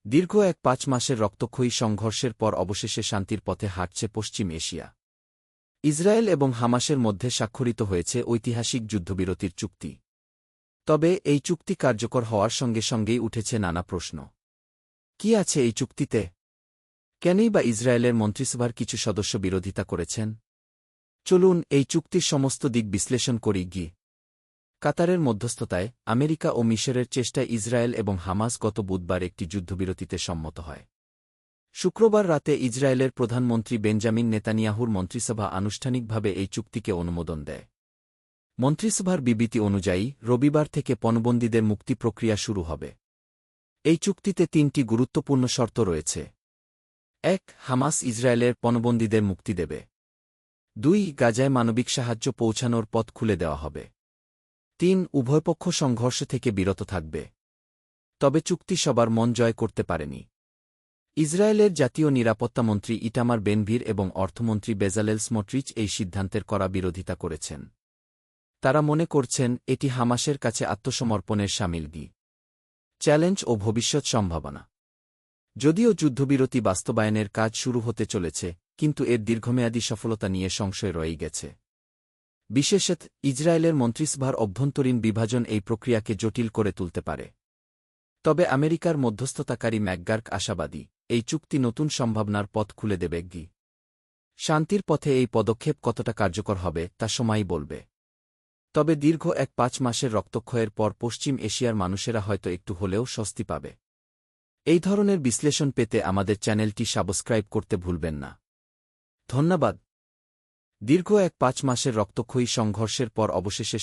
দীর্ঘ ৫ মাসের রক্তক্ষয়ী সংঘর্ষের পর অবশেষে শান্তির পথে হাঁটছে পশ্চিম এশিয়া। ইসরায়েল এবং হামাসের মধ্যে স্বাক্ষরিত হয়েছে ঐতিহাসিক যুদ্ধবিরতির চুক্তি। তবে এই চুক্তি কার্যকর হওয়ার সঙ্গে সঙ্গেই উঠেছে নানা প্রশ্ন। কি আছে এই চুক্তিতে? কেনই বা ইসরায়েলের মন্ত্রিসভার কিছু সদস্য বিরোধিতা করেছেন? চলুন এই চুক্তির সমস্ত দিক বিশ্লেষণ করি গিয়ে। কাতারের মধ্যস্থতায় আমেরিকা ও মিশরের চেষ্টায় ইসরায়েল এবং হামাস গত বুধবার একটি যুদ্ধবিরতিতে সম্মত হয়। শুক্রবার রাতে ইসরায়েলের প্রধানমন্ত্রী বেঞ্জামিন নেতানিয়াহুর মন্ত্রিসভা আনুষ্ঠানিকভাবে এই চুক্তিকে অনুমোদন দেয়। মন্ত্রিসভার বিবৃতি অনুযায়ী রবিবার থেকে পণবন্দীদের মুক্তি প্রক্রিয়া শুরু হবে। এই চুক্তিতে ৩টি গুরুত্বপূর্ণ শর্ত রয়েছে। ১. হামাস ইসরায়েলের পণবন্দীদের মুক্তি দেবে। ২. গাজায় মানবিক সাহায্য পৌঁছানোর পথ খুলে দেওয়া হবে। ৩. উভয়পক্ষ সংঘর্ষ থেকে বিরত থাকবে। তবে চুক্তি সবার মন জয় করতে পারেনি। ইসরায়েলের জাতীয় নিরাপত্তামন্ত্রী ইটামার বেনভির এবং অর্থমন্ত্রী বেজালেল স্মোট্রিচ এই সিদ্ধান্তের কড়া বিরোধিতা করেছেন। তারা মনে করছেন এটি হামাসের কাছে আত্মসমর্পণের শামিলগি চ্যালেঞ্জ ও ভবিষ্যৎ সম্ভাবনা। যদিও যুদ্ধবিরতি বাস্তবায়নের কাজ শুরু হতে চলেছে, কিন্তু এর দীর্ঘমেয়াদী সফলতা নিয়ে সংশয় রয়েই গেছে। বিশেষত ইসরায়েলের মন্ত্রিসভার অভ্যন্তরীণ বিভাজন এই প্রক্রিয়াকে জটিল করে তুলতে পারে। তবে আমেরিকার মধ্যস্থতাকারী ম্যাকগার্ক আশাবাদী, এই চুক্তি নতুন সম্ভাবনার পথ খুলে দেবে শান্তির পথে এই পদক্ষেপ কতটা কার্যকর হবে তা সময়ই বলবে। তবে দীর্ঘ ৫ মাসের রক্তক্ষয়ের পর পশ্চিম এশিয়ার মানুষেরা হয়তো একটু হলেও স্বস্তি পাবে। এই ধরনের বিশ্লেষণ পেতে আমাদের চ্যানেলটি সাবস্ক্রাইব করতে ভুলবেন না। ধন্যবাদ। দীর্ঘ ৫ মাসের রক্তক্ষয়ী সংঘর্ষের পর অবশেষে